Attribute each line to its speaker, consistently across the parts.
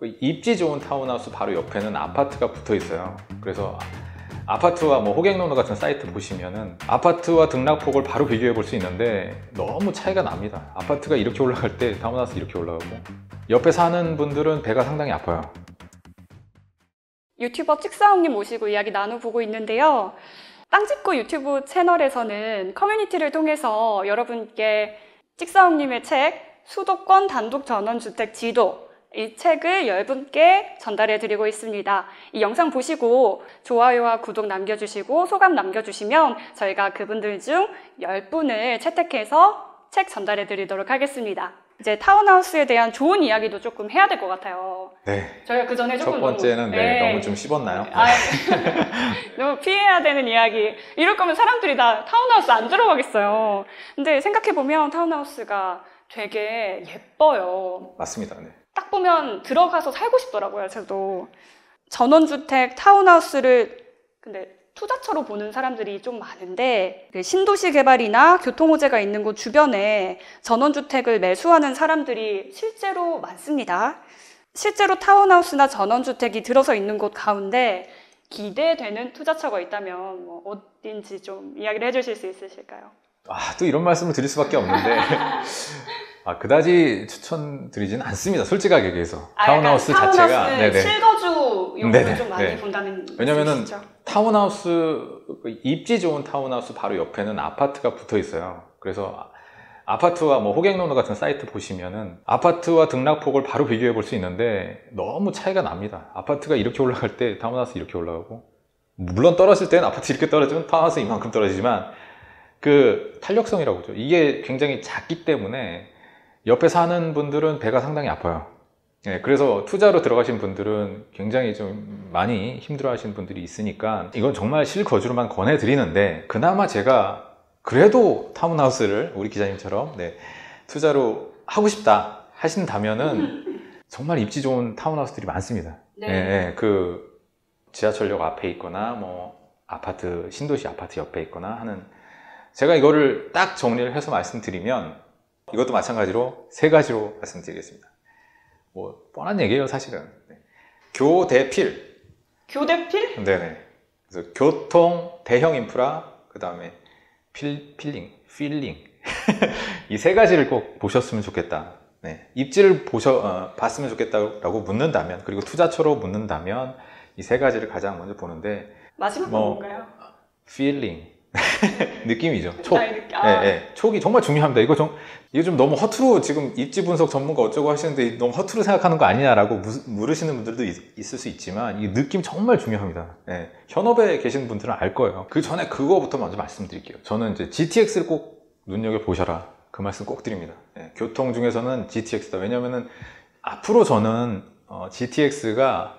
Speaker 1: 그 입지 좋은 타운하우스 바로 옆에는 아파트가 붙어 있어요. 그래서 아파트와 뭐 호갱노노 같은 사이트 보시면은 아파트와 등락폭을 바로 비교해 볼 수 있는데 너무 차이가 납니다. 아파트가 이렇게 올라갈 때 타운하우스 이렇게 올라가고, 옆에 사는 분들은 배가 상당히 아파요.
Speaker 2: 유튜버 찍사홍님 모시고 이야기 나눠보고 있는데요. 땅짚고 유튜브 채널에서는 커뮤니티를 통해서 여러분께 찍사홍님의 책 수도권 단독 전원주택 지도, 이 책을 10분께 전달해 드리고 있습니다. 이 영상 보시고 좋아요와 구독 남겨주시고 소감 남겨주시면 저희가 그분들 중 10분을 채택해서 책 전달해 드리도록 하겠습니다. 이제 타운하우스에 대한 좋은 이야기도 조금 해야 될 것 같아요.
Speaker 1: 네.
Speaker 2: 저희가 그 전에 조금
Speaker 1: 첫 번째는 너무 좀 씹었나요?
Speaker 2: 너무 피해야 되는 이야기. 이럴 거면 사람들이 다 타운하우스 안 들어가겠어요. 근데 생각해보면 타운하우스가 되게 예뻐요.
Speaker 1: 맞습니다. 네.
Speaker 2: 딱 보면 들어가서 살고 싶더라고요. 저도 전원주택 타운하우스를 근데 투자처로 보는 사람들이 좀 많은데, 신도시 개발이나 교통호재가 있는 곳 주변에 전원주택을 매수하는 사람들이 실제로 많습니다. 실제로 타운하우스나 전원주택이 들어서 있는 곳 가운데 기대되는 투자처가 있다면 뭐 어딘지 좀 이야기를 해주실 수 있으실까요?
Speaker 1: 또 이런 말씀을 드릴 수밖에 없는데 그다지 추천드리지는 않습니다. 솔직하게 얘기해서. 타운하우스 자체가
Speaker 2: 실거주용으로 좀 많이 본다는
Speaker 1: 왜냐면은
Speaker 2: 말씀이시죠?
Speaker 1: 타운하우스, 입지 좋은 타운하우스 바로 옆에는 아파트가 붙어 있어요. 그래서 아파트와 뭐 호갱노노 같은 사이트 보시면은 아파트와 등락폭을 바로 비교해 볼 수 있는데 너무 차이가 납니다. 아파트가 이렇게 올라갈 때 타운하우스 이렇게 올라가고, 물론 떨어질 때는 아파트 이렇게 떨어지면 타운하우스 이만큼 떨어지지만 그 탄력성이라고 하죠. 이게 굉장히 작기 때문에 옆에 사는 분들은 배가 상당히 아파요. 그래서 투자로 들어가신 분들은 굉장히 좀 많이 힘들어 하시는 분들이 있으니까 이건 정말 실거주로만 권해드리는데, 그나마 제가 그래도 타운하우스를 우리 기자님처럼 투자로 하고 싶다 하신다면은 정말 입지 좋은 타운하우스들이 많습니다. 그 지하철역 앞에 있거나 뭐 아파트, 신도시 아파트 옆에 있거나 하는, 제가 이거를 딱 정리를 해서 말씀드리면 이것도 마찬가지로 3가지로 말씀드리겠습니다. 뭐 뻔한 얘기예요 사실은. 교대필.
Speaker 2: 교대필?
Speaker 1: 네네. 그래서 교통, 대형 인프라, 그 다음에 필링 이 3가지를 꼭 보셨으면 좋겠다. 입지를 봤으면 좋겠다라고 묻는다면, 그리고 투자처로 묻는다면 이 3가지를 가장 먼저 보는데,
Speaker 2: 마지막 건 뭔가요?
Speaker 1: 필링 느낌이죠. 촉.
Speaker 2: 네.
Speaker 1: 촉이 정말 중요합니다. 이거 좀 너무 허투루, 지금 입지 분석 전문가 어쩌고 하시는데 너무 허투루 생각하는 거 아니냐라고 물으시는 분들도 있을 수 있지만 이 느낌 정말 중요합니다. 현업에 계신 분들은 알 거예요. 그 전에 그거부터 먼저 말씀드릴게요. 저는 이제 GTX를 꼭 눈여겨보셔라, 그 말씀 꼭 드립니다. 교통 중에서는 GTX다. 왜냐면은 앞으로 저는 GTX가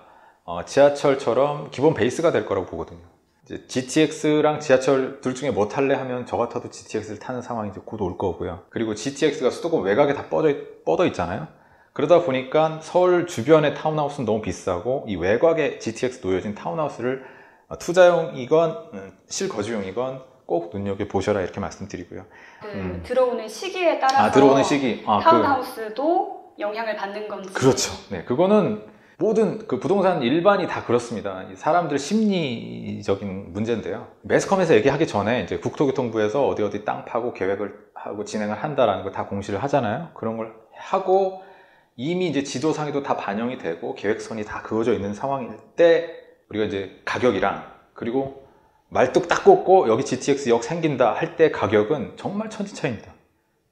Speaker 1: 지하철처럼 기본 베이스가 될 거라고 보거든요. 이제 GTX랑 지하철 둘 중에 뭐 탈래 하면 저 같아도 GTX를 타는 상황이 이제 곧 올 거고요. 그리고 GTX가 수도권 외곽에 다 뻗어 있잖아요. 그러다 보니까 서울 주변의 타운하우스는 너무 비싸고, 이 외곽에 GTX 놓여진 타운하우스를 투자용이건 실거주용이건 꼭 눈여겨보셔라, 이렇게 말씀드리고요.
Speaker 2: 들어오는 시기에 따라서
Speaker 1: 들어오는 시기.
Speaker 2: 타운하우스도 영향을 받는 건지.
Speaker 1: 그렇죠. 그거는 모든 그 부동산 일반이 다 그렇습니다. 사람들 심리적인 문제인데요. 매스컴에서 얘기하기 전에 이제 국토교통부에서 어디 땅 파고 계획을 하고 진행을 한다라는 거 다 공시를 하잖아요. 그런 걸 하고 이미 이제 지도상에도 다 반영이 되고 계획선이 다 그어져 있는 상황일 때 우리가 이제 가격이랑, 그리고 말뚝 딱 꽂고 여기 GTX역 생긴다 할 때 가격은 정말 천지차이입니다.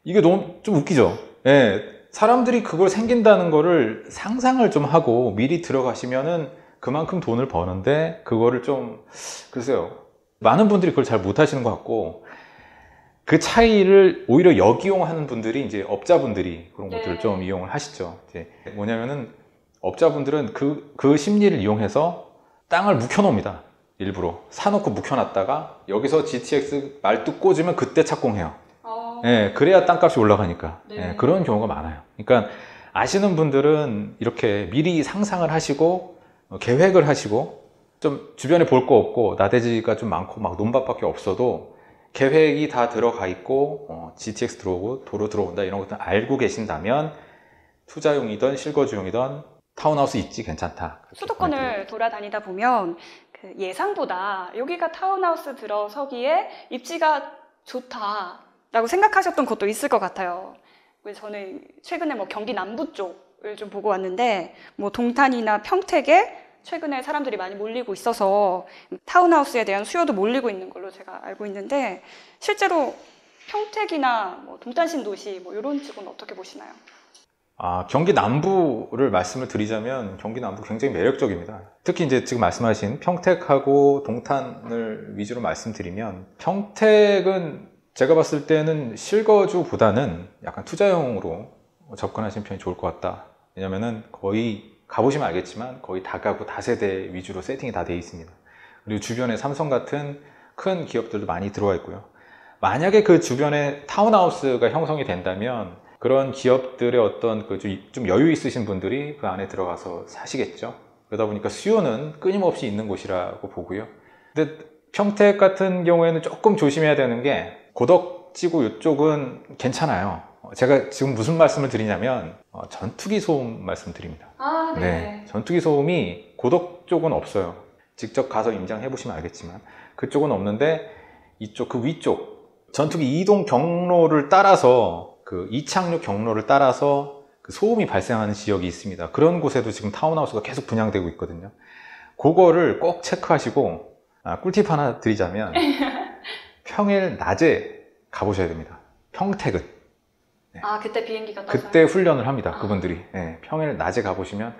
Speaker 1: 이게 너무 좀 웃기죠? 사람들이 그걸 생긴다는 거를 상상을 좀 하고 미리 들어가시면은 그만큼 돈을 버는데, 그거를 좀, 글쎄요, 많은 분들이 그걸 잘 못 하시는 것 같고, 그 차이를 오히려 역이용하는 분들이 이제 업자분들이 그런 것들을 좀 이용을 하시죠. 이제 뭐냐면은 업자분들은 그 심리를 이용해서 땅을 묵혀놓습니다. 일부러 사놓고 묵혀놨다가 여기서 GTX 말뚝 꽂으면 그때 착공해요. 그래야 땅값이 올라가니까. 그런 경우가 많아요. 그러니까 아시는 분들은 이렇게 미리 상상을 하시고 계획을 하시고, 좀 주변에 볼 거 없고 나대지가 좀 많고 막 논밭밖에 없어도 계획이 다 들어가 있고 GTX 들어오고 도로 들어온다 이런 것들 알고 계신다면 투자용이든 실거주용이든 타운하우스 있지 괜찮다.
Speaker 2: 수도권을 돌아다니다 보면 그 예상보다 여기가 타운하우스 들어서기에 입지가 좋다라고 생각하셨던 곳도 있을 것 같아요. 그래서 저는 최근에 뭐 경기 남부 쪽을 좀 보고 왔는데 뭐 동탄이나 평택에 최근에 사람들이 많이 몰리고 있어서 타운하우스에 대한 수요도 몰리고 있는 걸로 제가 알고 있는데 실제로 평택이나 뭐 동탄 신도시 뭐 이런 쪽은 어떻게 보시나요?
Speaker 1: 경기 남부를 말씀을 드리자면 경기 남부 굉장히 매력적입니다. 특히 이제 지금 말씀하신 평택하고 동탄을 위주로 말씀드리면 평택은 제가 봤을 때는 실거주보다는 약간 투자용으로 접근하시는 편이 좋을 것 같다. 왜냐면은 거의 가보시면 알겠지만 거의 다가구 다세대 위주로 세팅이 다 돼 있습니다. 그리고 주변에 삼성 같은 큰 기업들도 많이 들어와 있고요. 만약에 그 주변에 타운하우스가 형성이 된다면 그런 기업들의 어떤 좀 여유 있으신 분들이 그 안에 들어가서 사시겠죠. 그러다 보니까 수요는 끊임없이 있는 곳이라고 보고요. 근데 평택 같은 경우에는 조금 조심해야 되는 게 고덕지구 이쪽은 괜찮아요. 제가 지금 무슨 말씀을 드리냐면 전투기 소음 말씀드립니다. 네, 전투기 소음이 고덕 쪽은 없어요. 직접 가서 임장해 보시면 알겠지만 그쪽은 없는데 이쪽 그 위쪽 전투기 이동 경로를 따라서 그 이착륙 경로를 따라서 그 소음이 발생하는 지역이 있습니다. 그런 곳에도 지금 타운하우스가 계속 분양되고 있거든요. 그거를 꼭 체크하시고 꿀팁 하나 드리자면 평일 낮에 가보셔야 됩니다. 평택은. 네.
Speaker 2: 그때 비행기가 떠서요?
Speaker 1: 그때 훈련을 합니다. 그분들이. 네, 평일 낮에 가보시면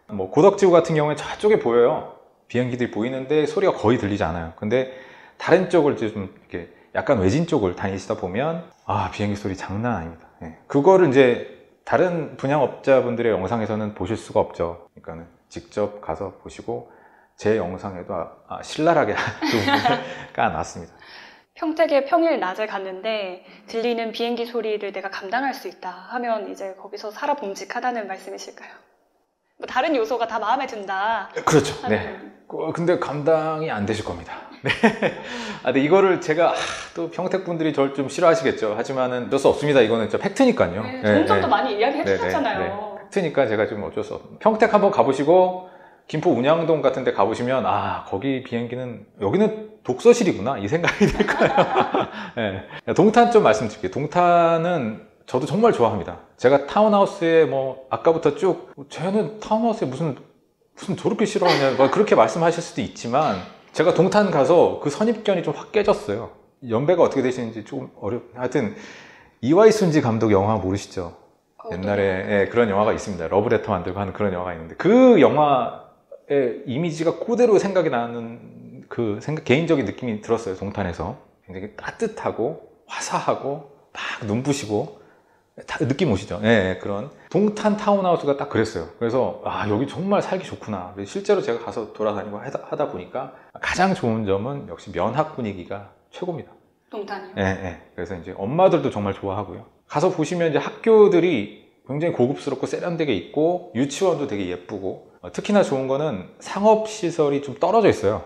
Speaker 1: 뭐 고덕지구 같은 경우에 저쪽에 보여요. 비행기들이 보이는데 소리가 거의 들리지 않아요. 근데 다른 쪽을 이제 좀 이렇게 약간 외진 쪽을 다니시다 보면 비행기 소리 장난 아닙니다. 네. 그거를 이제 다른 분양업자분들의 영상에서는 보실 수가 없죠. 그러니까는 직접 가서 보시고 제 영상에도 신랄하게 까놨습니다.
Speaker 2: 평택에 평일 낮에 갔는데 들리는 비행기 소리를 내가 감당할 수 있다 하면 이제 거기서 살아 봄직하다는 말씀이실까요? 뭐 다른 요소가 다 마음에 든다.
Speaker 1: 그렇죠. 네. 근데 감당이 안 되실 겁니다. 네. 근데 이거를 제가 또 평택 분들이 저를 좀 싫어하시겠죠. 하지만은 어쩔 수 없습니다. 이거는 진짜 팩트니까요.
Speaker 2: 네, 점점도 많이 이야기해 주셨잖아요.
Speaker 1: 네. 팩트니까 제가 좀 어쩔 수 없어요. 평택 한번 가보시고 김포 운양동 같은 데 가보시면 거기 비행기는 여기는 독서실이구나 이 생각이 들 거예요. 네. 동탄 좀 말씀드릴게요. 동탄은 저도 정말 좋아합니다. 제가 타운하우스에 뭐 아까부터 쭉 쟤는 타운하우스에 무슨 저렇게 싫어하냐 그렇게 말씀하실 수도 있지만 제가 동탄 가서 그 선입견이 좀 확 깨졌어요. 연배가 어떻게 되시는지 조금 하여튼 이와이순지 감독 영화 모르시죠? 옛날에 그런 영화가 있습니다. 러브레터 만들고 하는 그런 영화가 있는데 그 영화의 이미지가 그대로 생각이 나는 개인적인 느낌이 들었어요. 동탄에서 굉장히 따뜻하고 화사하고 막 눈부시고 다 느낌 오시죠? 네, 그런 동탄 타운하우스가 딱 그랬어요. 그래서 여기 정말 살기 좋구나. 실제로 제가 가서 돌아다니고 하다 보니까 가장 좋은 점은 역시 면학 분위기가 최고입니다.
Speaker 2: 동탄이요?
Speaker 1: 네. 그래서 이제 엄마들도 정말 좋아하고요. 가서 보시면 이제 학교들이 굉장히 고급스럽고 세련되게 있고 유치원도 되게 예쁘고 특히나 좋은 거는 상업시설이 좀 떨어져 있어요.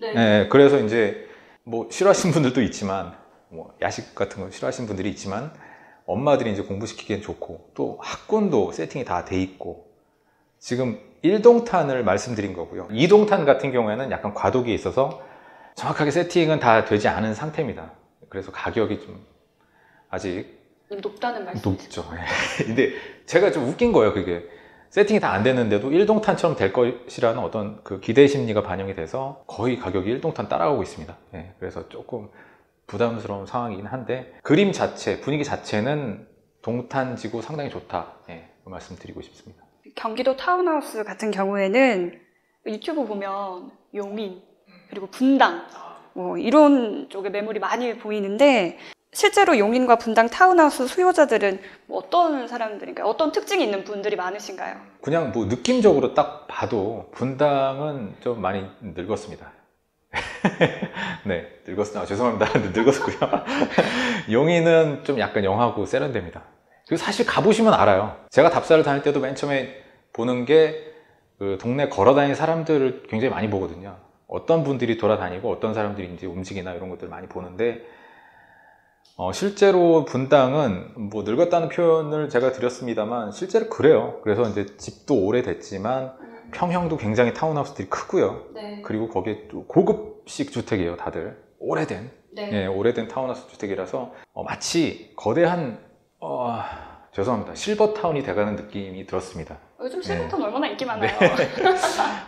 Speaker 1: 네. 그래서 이제 뭐 싫어하시는 분들도 있지만 뭐 야식 같은 거 싫어하시는 분들이 있지만 엄마들이 이제 공부시키기엔 좋고 또 학군도 세팅이 다 돼 있고 지금 1동탄을 말씀드린 거고요. 2동탄 같은 경우에는 약간 과도기에 있어서 정확하게 세팅은 다 되지 않은 상태입니다. 그래서 가격이 좀 아직
Speaker 2: 높다는 말씀이죠?
Speaker 1: 높죠. 근데 제가 좀 웃긴 거예요. 그게 세팅이 다 안 됐는데도 1동탄처럼 될 것이라는 어떤 그 기대 심리가 반영이 돼서 거의 가격이 1동탄 따라가고 있습니다. 그래서 조금 부담스러운 상황이긴 한데 그림 자체, 분위기 자체는 동탄지구 상당히 좋다. 그 말씀드리고 싶습니다.
Speaker 2: 경기도 타운하우스 같은 경우에는 유튜브 보면 용인 그리고 분당 뭐 이런 쪽에 매물이 많이 보이는데 실제로 용인과 분당 타운하우스 수요자들은 뭐 어떤 사람들인가요? 어떤 특징이 있는 분들이 많으신가요?
Speaker 1: 그냥 뭐 느낌적으로 딱 봐도 분당은 좀 많이 늙었습니다. 네, 늙었습니다. 죄송합니다. 늙었고요. 용인은 좀 약간 영하고 세련됩니다. 그리고 사실 가보시면 알아요. 제가 답사를 다닐 때도 맨 처음에 보는 게 그 동네 걸어다니는 사람들을 굉장히 많이 보거든요. 어떤 분들이 돌아다니고 어떤 사람들이 이제 움직이나 이런 것들을 많이 보는데 실제로 분당은 뭐 늙었다는 표현을 제가 드렸습니다만 실제로 그래요. 그래서 이제 집도 오래됐지만 평형도 굉장히 타운하우스들이 크고요.
Speaker 2: 네.
Speaker 1: 그리고 거기에 또 고급식 주택이에요, 다들. 오래된.
Speaker 2: 네.
Speaker 1: 예, 오래된 타운하우스 주택이라서 마치 거대한 죄송합니다. 실버타운이 돼가는 느낌이 들었습니다.
Speaker 2: 요즘 실버타운 얼마나 인기 많아요.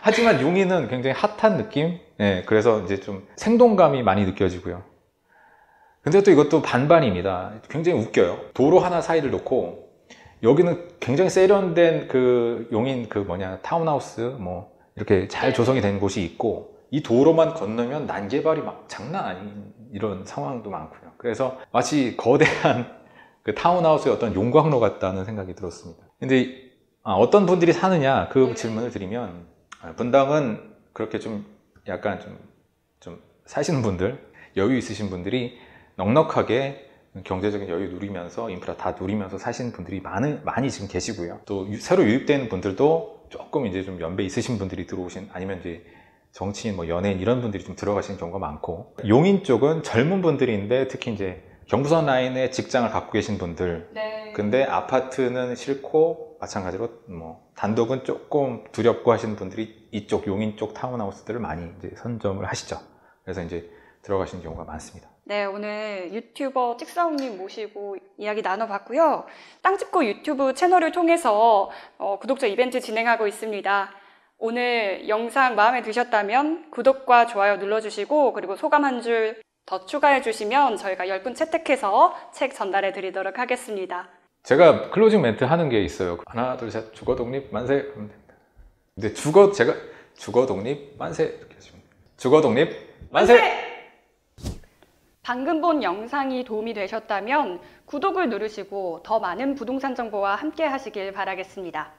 Speaker 1: 하지만 용인은 굉장히 핫한 느낌? 예, 그래서 이제 좀 생동감이 많이 느껴지고요. 근데 또 이것도 반반입니다. 굉장히 웃겨요. 도로 하나 사이를 놓고 여기는 굉장히 세련된 그 용인 그 타운하우스 뭐 이렇게 잘 조성이 된 곳이 있고 이 도로만 건너면 난개발이 막 장난 아닌 이런 상황도 많고요. 그래서 마치 거대한 그 타운하우스의 어떤 용광로 같다는 생각이 들었습니다. 근데 어떤 분들이 사느냐 그 질문을 드리면 분당은 그렇게 좀 약간 좀 사시는 분들, 여유 있으신 분들이 넉넉하게 경제적인 여유 누리면서 인프라 다 누리면서 사시는 분들이 많이 지금 계시고요. 또 새로 유입되는 분들도 조금 이제 좀 연배 있으신 분들이 들어오신 아니면 이제 정치인, 뭐 연예인 이런 분들이 좀 들어가시는 경우가 많고 용인 쪽은 젊은 분들인데 특히 이제 경부선 라인에 직장을 갖고 계신 분들
Speaker 2: 네.
Speaker 1: 근데 아파트는 싫고 마찬가지로 뭐 단독은 조금 두렵고 하시는 분들이 이쪽 용인 쪽 타운하우스들을 많이 이제 선점을 하시죠. 그래서 이제 들어가시는 경우가 많습니다.
Speaker 2: 네, 오늘 유튜버 찍사홍님 모시고 이야기 나눠봤고요. 땅집고 유튜브 채널을 통해서 구독자 이벤트 진행하고 있습니다. 오늘 영상 마음에 드셨다면 구독과 좋아요 눌러주시고 그리고 소감 한 줄 더 추가해 주시면 저희가 10분 채택해서 책 전달해 드리도록 하겠습니다.
Speaker 1: 제가 클로징 멘트 하는 게 있어요. 하나, 둘, 셋, 주거 독립 만세. 그러면 됩니다. 근데 제가 주거 독립 만세 이렇게 해주면 주거 독립 만세!
Speaker 2: 방금 본 영상이 도움이 되셨다면 구독을 누르시고 더 많은 부동산 정보와 함께 하시길 바라겠습니다.